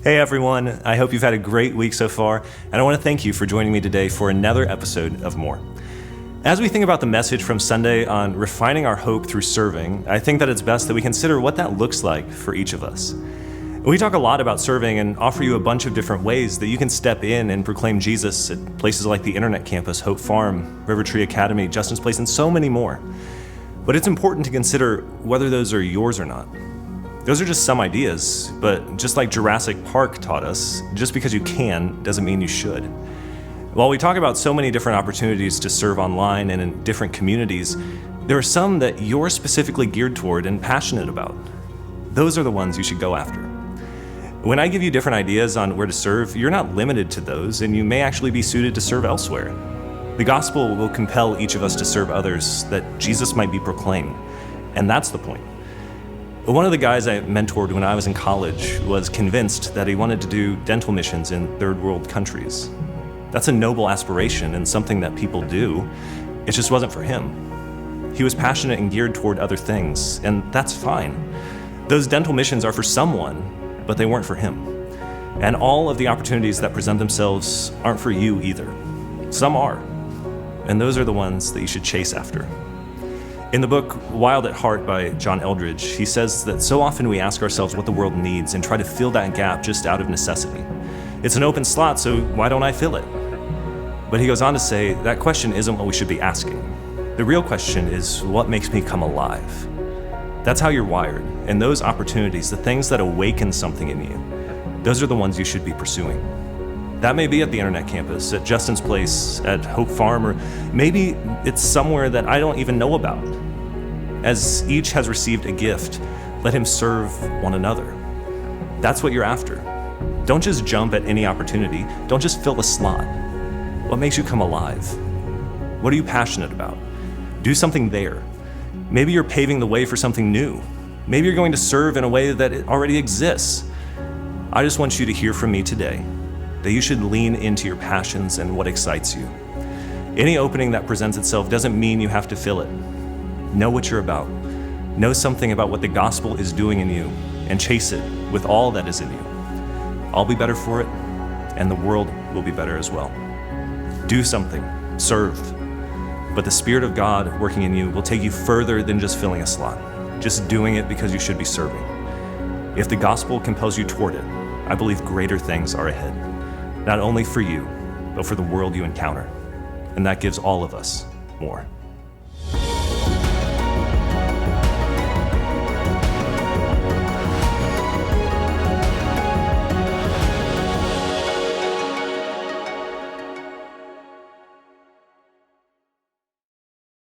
Hey everyone, I hope you've had a great week so far, and I want to thank you for joining me today for another episode of More. As we think about the message from Sunday on refining our hope through serving, I think that it's best that we consider what that looks like for each of us. We talk a lot about serving and offer you a bunch of different ways that you can step in and proclaim Jesus at places like the Internet Campus, Hope Farm, River Tree Academy, Justin's Place, and so many more. But it's important to consider whether those are yours or not. Those are just some ideas, but just like Jurassic Park taught us, just because you can doesn't mean you should. While we talk about so many different opportunities to serve online and in different communities, there are some that you're specifically geared toward and passionate about. Those are the ones you should go after. When I give you different ideas on where to serve, you're not limited to those, and you may actually be suited to serve elsewhere. The gospel will compel each of us to serve others that Jesus might be proclaimed, and that's the point. One of the guys I mentored when I was in college was convinced that he wanted to do dental missions in third world countries. That's a noble aspiration and something that people do. It just wasn't for him. He was passionate and geared toward other things, and that's fine. Those dental missions are for someone, but they weren't for him. And all of the opportunities that present themselves aren't for you either. Some are, and those are the ones that you should chase after. In the book Wild at Heart by John Eldredge, he says that so often we ask ourselves what the world needs and try to fill that gap just out of necessity. It's an open slot, so why don't I fill it? But he goes on to say that question isn't what we should be asking. The real question is, what makes me come alive? That's how you're wired, and those opportunities, the things that awaken something in you, those are the ones you should be pursuing. That may be at the Internet Campus, at Justin's Place, at Hope Farm, or maybe it's somewhere that I don't even know about. As each has received a gift, let him serve one another. That's what you're after. Don't just jump at any opportunity. Don't just fill a slot. What makes you come alive? What are you passionate about? Do something there. Maybe you're paving the way for something new. Maybe you're going to serve in a way that it already exists. I just want you to hear from me today that you should lean into your passions and what excites you. Any opening that presents itself doesn't mean you have to fill it. Know what you're about. Know something about what the gospel is doing in you and chase it with all that is in you. I'll be better for it, and the world will be better as well. Do something, serve, but the Spirit of God working in you will take you further than just filling a slot, just doing it because you should be serving. If the gospel compels you toward it, I believe greater things are ahead. Not only for you, but for the world you encounter. And that gives all of us more.